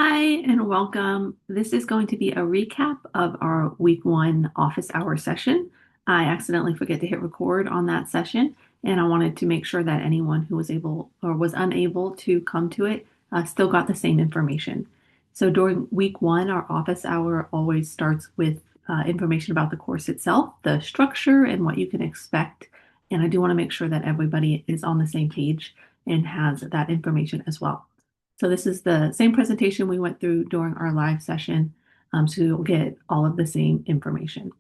Hi and welcome. This is going to be a recap of our week one office hour session. I accidentally forget to hit record on that session, and I wanted to make sure that anyone who was able or was unable to come to it still got the same information. So during week one, our office hour always starts with information about the course itself, the structure, and what you can expect. And I do want to make sure that everybody is on the same page and has that information as well. So this is the same presentation we went through during our live session, so you'll get all of the same information.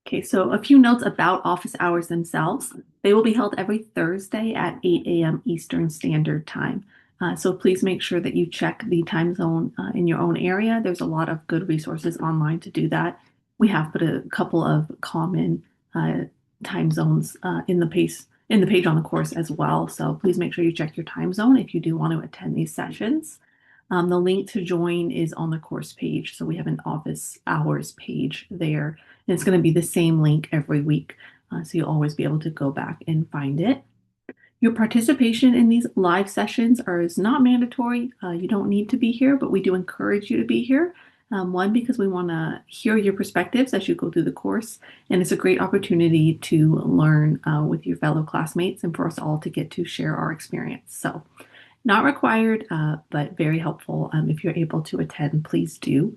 Okay, so a few notes about office hours themselves. They will be held every Thursday at 8 a.m. Eastern Standard Time. So please make sure that you check the time zone in your own area. There's a lot of good resources online to do that. We have put a couple of common uh, time zones in the page on the course as well. So please make sure you check your time zone if you do want to attend these sessions. The link to join is on the course page. So we have an office hours page there. And it's going to be the same link every week. So you'll always be able to go back and find it. Your participation in these live sessions is not mandatory. You don't need to be here, but we do encourage you to be here. One, because we want to hear your perspectives as you go through the course, and it's a great opportunity to learn with your fellow classmates and for us all to get to share our experience. So not required, but very helpful. If you're able to attend, please do.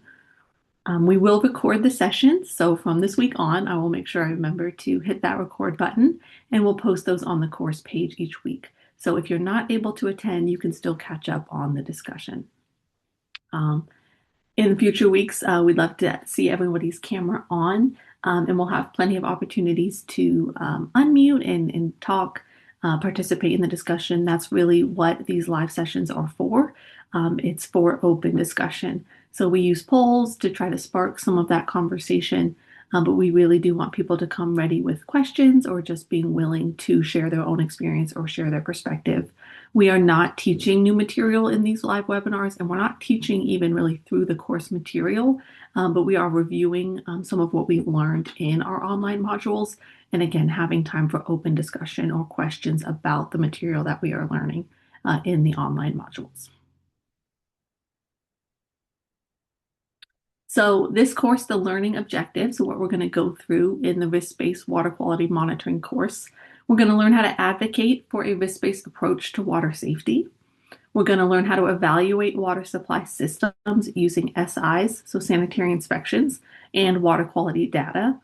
We will record the session. So from this week on, I will make sure I remember to hit that record button and we'll post those on the course page each week. So if you're not able to attend, you can still catch up on the discussion. Um, in future weeks, we'd love to see everybody's camera on, and we'll have plenty of opportunities to unmute and talk, participate in the discussion. That's really what these live sessions are for. It's for open discussion. So we use polls to try to spark some of that conversation, but we really do want people to come ready with questions or just being willing to share their own experience or share their perspective. We are not teaching new material in these live webinars, and we're not teaching even really through the course material, but we are reviewing some of what we've learned in our online modules, and again, having time for open discussion or questions about the material that we are learning in the online modules. So this course, the learning objectives, what we're going to go through in the risk-based water quality monitoring course. We're going to learn how to advocate for a risk-based approach to water safety. We're going to learn how to evaluate water supply systems using SIs, so sanitary inspections, and water quality data.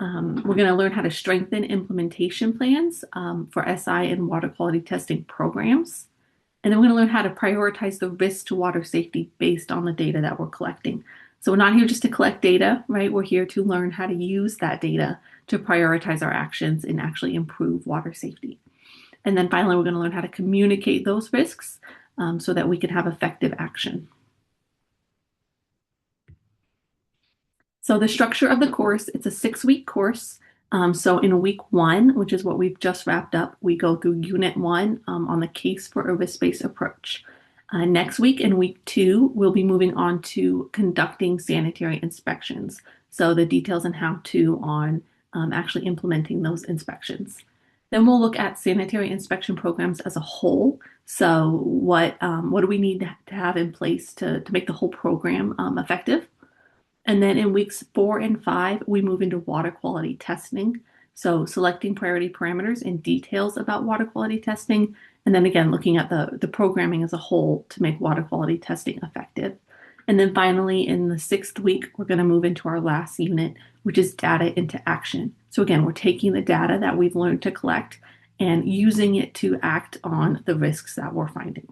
We're going to learn how to strengthen implementation plans for SI and water quality testing programs. And then we're going to learn how to prioritize the risk to water safety based on the data that we're collecting. So we're not here just to collect data, right? We're here to learn how to use that data to prioritize our actions and actually improve water safety. And then finally, we're going to learn how to communicate those risks so that we can have effective action. So the structure of the course, it's a 6-week course. So in week one, which is what we've just wrapped up, we go through unit one on the case for a risk-based approach. Next week, in week two, we'll be moving on to conducting sanitary inspections. So the details and how to on actually implementing those inspections. Then we'll look at sanitary inspection programs as a whole. So what do we need to have in place to make the whole program effective? And then in weeks 4 and 5, we move into water quality testing. So selecting priority parameters and details about water quality testing. And then again, looking at the programming as a whole to make water quality testing effective. And then finally, in the 6th week, we're going to move into our last unit, which is data into action. So again, we're taking the data that we've learned to collect and using it to act on the risks that we're finding.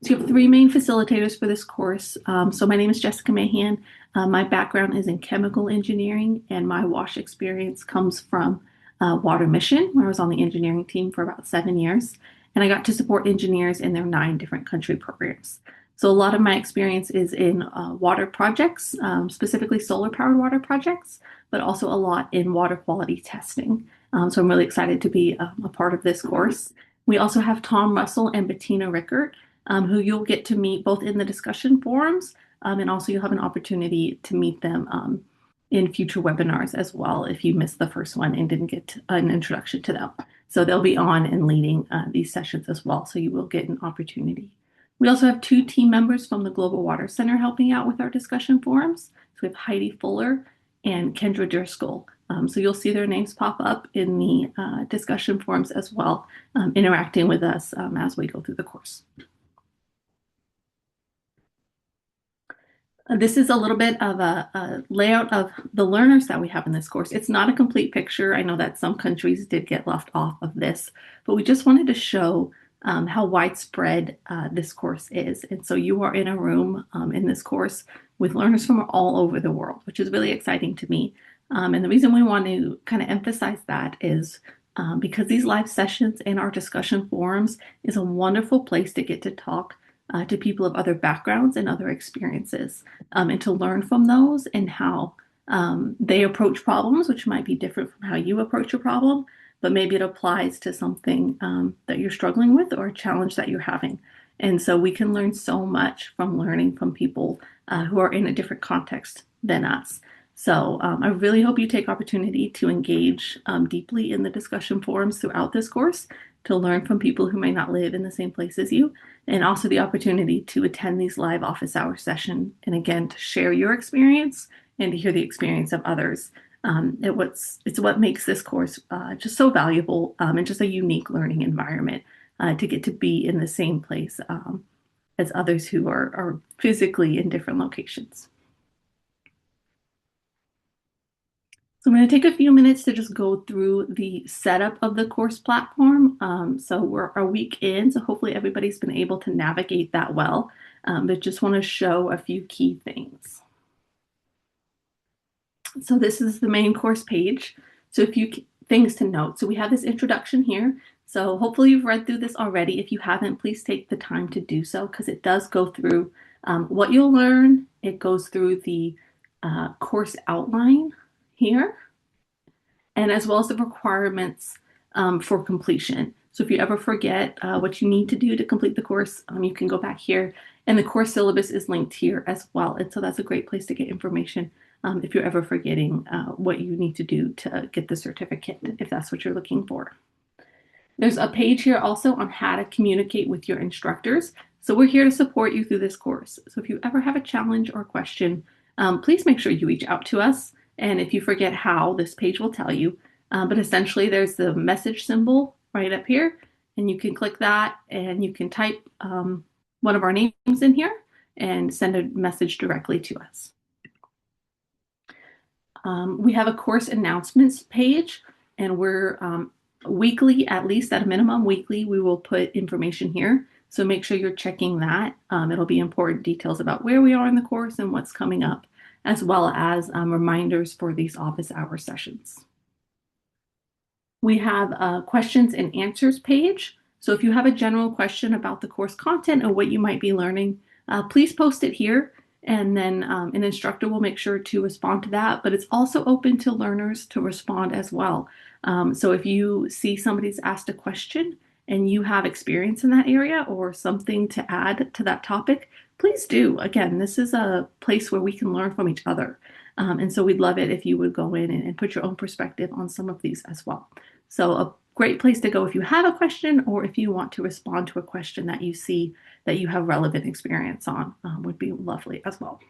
So you have 3 main facilitators for this course. So my name is Jessica Mahan. My background is in chemical engineering, and my WASH experience comes from Water Mission, where I was on the engineering team for about 7 years. And I got to support engineers in their 9 different country programs. So a lot of my experience is in water projects, specifically solar-powered water projects, but also a lot in water quality testing. So I'm really excited to be a part of this course. We also have Tom Russell and Bettina Rickert, who you'll get to meet both in the discussion forums, and also you'll have an opportunity to meet them in future webinars as well if you missed the first one and didn't get an introduction to them. So they'll be on and leading these sessions as well. So you will get an opportunity. We also have two team members from the Global Water Center helping out with our discussion forums. So we have Heidi Fuller and Kendra Driscoll. So you'll see their names pop up in the discussion forums as well, interacting with us as we go through the course. This is a little bit of a layout of the learners that we have in this course. It's not a complete picture. I know that some countries did get left off of this, but we just wanted to show how widespread this course is. And so you are in a room in this course with learners from all over the world, which is really exciting to me. And the reason we want to kind of emphasize that is because these live sessions and our discussion forums is a wonderful place to get to talk to people of other backgrounds and other experiences, and to learn from those and how they approach problems, which might be different from how you approach a problem, but maybe it applies to something that you're struggling with or a challenge that you're having. And so we can learn so much from learning from people who are in a different context than us. So I really hope you take opportunity to engage deeply in the discussion forums throughout this course, to learn from people who may not live in the same place as you, and also the opportunity to attend these live office hour sessions, and again, to share your experience and to hear the experience of others. It's what makes this course just so valuable, and just a unique learning environment to get to be in the same place as others who are physically in different locations. So I'm going to take a few minutes to just go through the setup of the course platform. So we're a week in, so hopefully everybody's been able to navigate that well, but just want to show a few key things. So this is the main course page. So a few things to note. So we have this introduction here. So hopefully you've read through this already. If you haven't, please take the time to do so, because it does go through what you'll learn. It goes through the course outline here, and as well as the requirements for completion. So if you ever forget what you need to do to complete the course, you can go back here, and the course syllabus is linked here as well. And so that's a great place to get information if you're ever forgetting what you need to do to get the certificate, if that's what you're looking for. There's a page here also on how to communicate with your instructors. So we're here to support you through this course. So if you ever have a challenge or question, please make sure you reach out to us. And if you forget how, this page will tell you. But essentially, there's the message symbol right up here, and you can click that, and you can type one of our names in here and send a message directly to us. We have a course announcements page, and we're weekly, at least at a minimum weekly, we will put information here. So make sure you're checking that. It'll be important details about where we are in the course and what's coming up, as well as reminders for these office hour sessions. We have a questions and answers page. So if you have a general question about the course content or what you might be learning, please post it here, and then an instructor will make sure to respond to that. But it's also open to learners to respond as well. So if you see somebody's asked a question and you have experience in that area or something to add to that topic, please do. Again, this is a place where we can learn from each other. And so we'd love it if you would go in and put your own perspective on some of these as well. So a great place to go if you have a question, or if you want to respond to a question that you see that you have relevant experience on, would be lovely as well.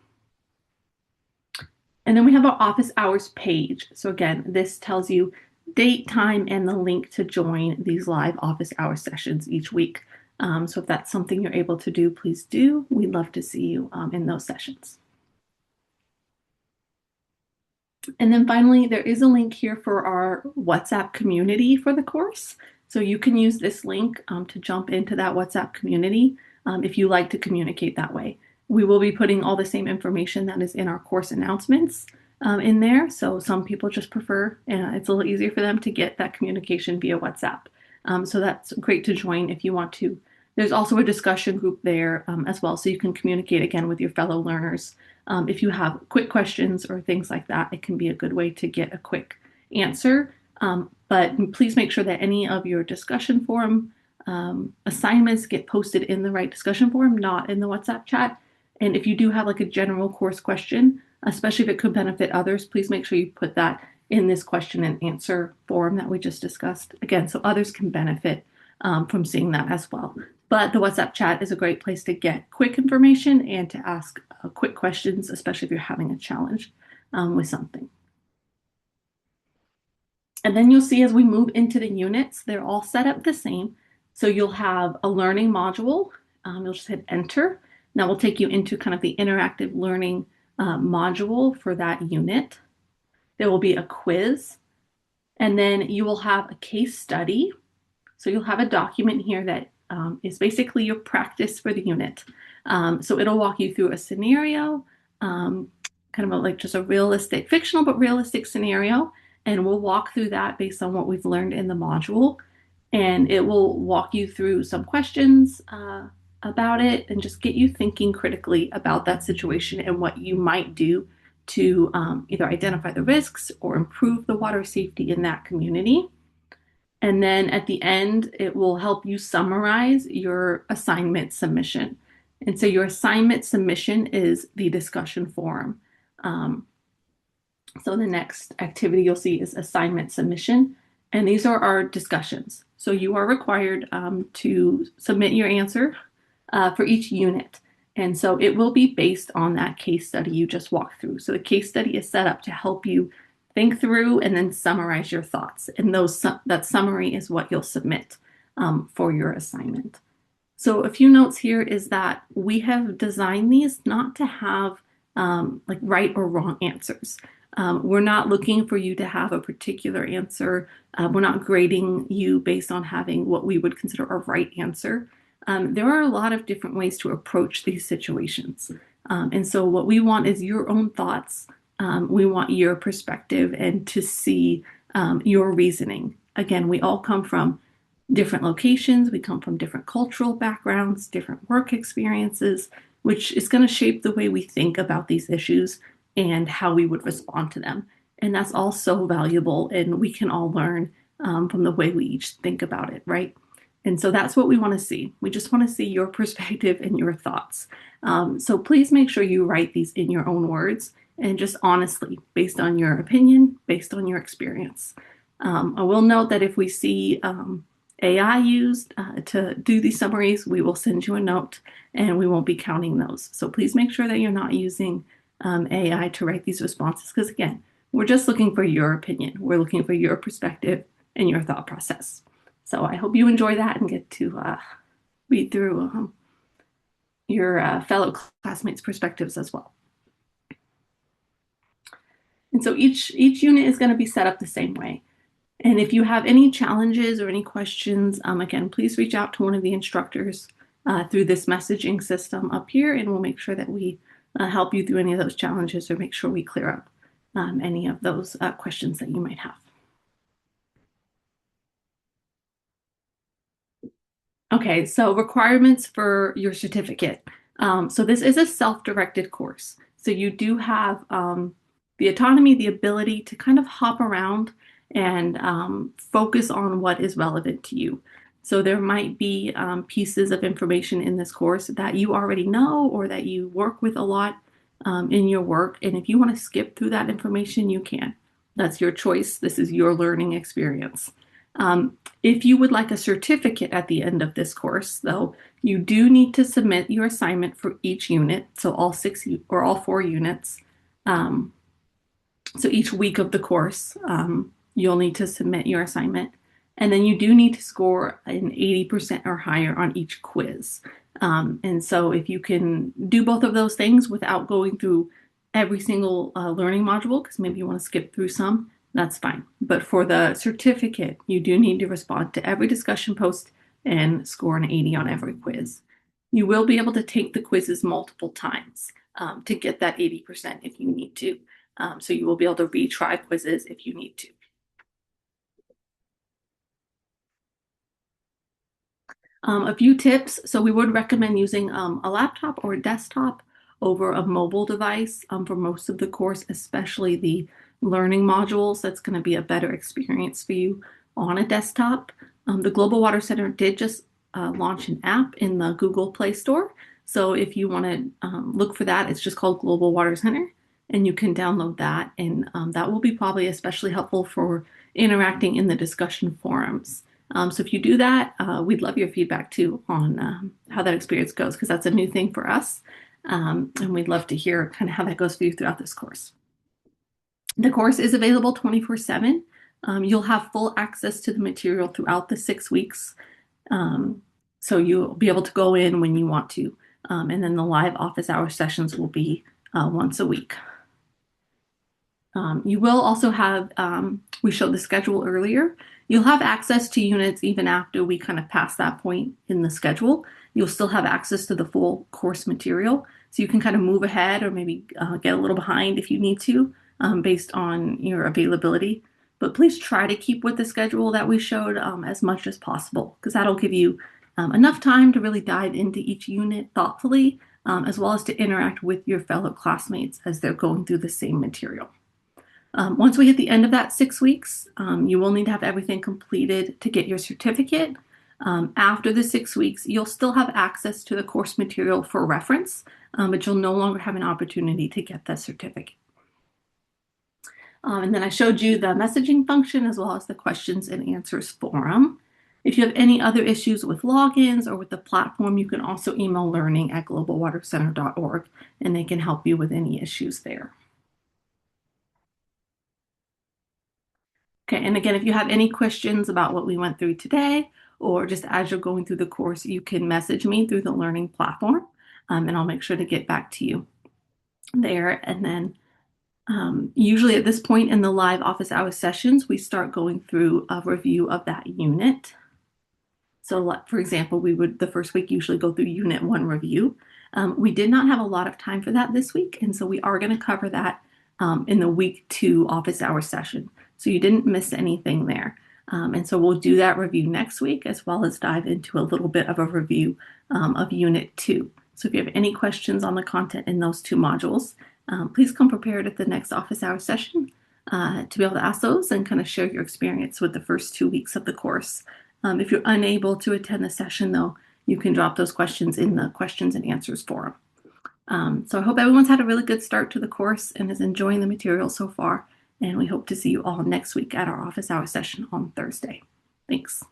And then we have our office hours page. So again, this tells you date, time, and the link to join these live office hour sessions each week. So if that's something you're able to do, please do. We'd love to see you in those sessions. And then finally, there is a link here for our WhatsApp community for the course. So you can use this link to jump into that WhatsApp community if you like to communicate that way. We will be putting all the same information that is in our course announcements in there. So some people just prefer, it's a little easier for them to get that communication via WhatsApp. So that's great to join if you want to. There's also a discussion group there as well, so you can communicate again with your fellow learners. If you have quick questions or things like that, it can be a good way to get a quick answer. But please make sure that any of your discussion forum assignments get posted in the right discussion forum, not in the WhatsApp chat. And if you do have like a general course question, especially if it could benefit others, please make sure you put that in this question and answer form that we just discussed. Again, so others can benefit from seeing that as well. But the WhatsApp chat is a great place to get quick information and to ask quick questions, especially if you're having a challenge with something. And then you'll see as we move into the units, they're all set up the same. So you'll have a learning module. You'll just hit enter. That will take you into kind of the interactive learning module for that unit. There will be a quiz, and then you will have a case study. So you'll have a document here that is basically your practice for the unit. So it'll walk you through a scenario, kind of like just a realistic, fictional but realistic scenario, and we'll walk through that based on what we've learned in the module. And it will walk you through some questions about it and just get you thinking critically about that situation and what you might do to either identify the risks or improve the water safety in that community. And then at the end, it will help you summarize your assignment submission. And so your assignment submission is the discussion forum. So the next activity you'll see is assignment submission. And these are our discussions. So you are required to submit your answer for each unit. And so it will be based on that case study you just walked through. So the case study is set up to help you think through and then summarize your thoughts. And that summary is what you'll submit for your assignment. So a few notes here is that we have designed these not to have like right or wrong answers. We're not looking for you to have a particular answer. We're not grading you based on having what we would consider a right answer. There are a lot of different ways to approach these situations. And so what we want is your own thoughts. We want your perspective and to see your reasoning. Again, we all come from different locations. We come from different cultural backgrounds, different work experiences, which is going to shape the way we think about these issues and how we would respond to them. And that's all so valuable, and we can all learn from the way we each think about it, right? And so that's what we want to see. We just want to see your perspective and your thoughts. So please make sure you write these in your own words and just honestly, based on your opinion, based on your experience. I will note that if we see AI used to do these summaries, we will send you a note and we won't be counting those. So please make sure that you're not using AI to write these responses because, again, we're just looking for your opinion. We're looking for your perspective and your thought process. So I hope you enjoy that and get to read through your fellow classmates' perspectives as well. And so each unit is going to be set up the same way. And if you have any challenges or any questions, again, please reach out to one of the instructors through this messaging system up here, and we'll make sure that we help you through any of those challenges or make sure we clear up any of those questions that you might have. Okay, so requirements for your certificate. So this is a self-directed course. So you do have the autonomy, the ability to kind of hop around and focus on what is relevant to you. So there might be pieces of information in this course that you already know or that you work with a lot in your work. And if you want to skip through that information, you can. That's your choice. This is your learning experience. If you would like a certificate at the end of this course, though, you do need to submit your assignment for each unit, so all 6 or all 4 units. So each week of the course, you'll need to submit your assignment. And then you do need to score an 80% or higher on each quiz. And so if you can do both of those things without going through every single learning module, because maybe you want to skip through some, that's fine. But for the certificate, you do need to respond to every discussion post and score an 80 on every quiz. You will be able to take the quizzes multiple times to get that 80% if you need to. So you will be able to retry quizzes if you need to. A few tips. So we would recommend using a laptop or a desktop over a mobile device for most of the course, especially the learning modules. That's going to be a better experience for you on a desktop. The Global Water Center did just launch an app in the Google Play Store. So if you want to look for that, it's just called Global Water Center. and you can download that. And that will be probably especially helpful for interacting in the discussion forums. So if you do that, we'd love your feedback too on how that experience goes, because that's a new thing for us. And we'd love to hear kind of how that goes for you throughout this course. The course is available 24/7. You'll have full access to the material throughout the 6 weeks. So you'll be able to go in when you want to. And then the live office hour sessions will be once a week. You will also have, we showed the schedule earlier. You'll have access to units even after we kind of pass that point in the schedule. You'll still have access to the full course material. So you can kind of move ahead or maybe get a little behind if you need to, based on your availability. But please try to keep with the schedule that we showed as much as possible, because that'll give you enough time to really dive into each unit thoughtfully, as well as to interact with your fellow classmates as they're going through the same material. Once we hit the end of that 6 weeks, you will need to have everything completed to get your certificate. After the 6 weeks, you'll still have access to the course material for reference, but you'll no longer have an opportunity to get that certificate. And then I showed you the messaging function as well as the questions and answers forum. If you have any other issues with logins or with the platform, you can also email learning@globalwatercenter.org, and they can help you with any issues there. Okay, and again, if you have any questions about what we went through today, or just as you're going through the course, you can message me through the learning platform, and I'll make sure to get back to you there. And then usually at this point in the live office hours sessions, we start going through a review of that unit. So for example, we would the first week usually go through Unit 1 review. We did not have a lot of time for that this week, and so we are going to cover that in the week 2 office hour session. So you didn't miss anything there. And so we'll do that review next week, as well as dive into a little bit of a review of Unit 2. So if you have any questions on the content in those 2 modules, please come prepared at the next office hour session to be able to ask those and kind of share your experience with the first 2 weeks of the course. If you're unable to attend the session, though, you can drop those questions in the questions and answers forum. So I hope everyone's had a really good start to the course and is enjoying the material so far. And we hope to see you all next week at our office hour session on Thursday. Thanks.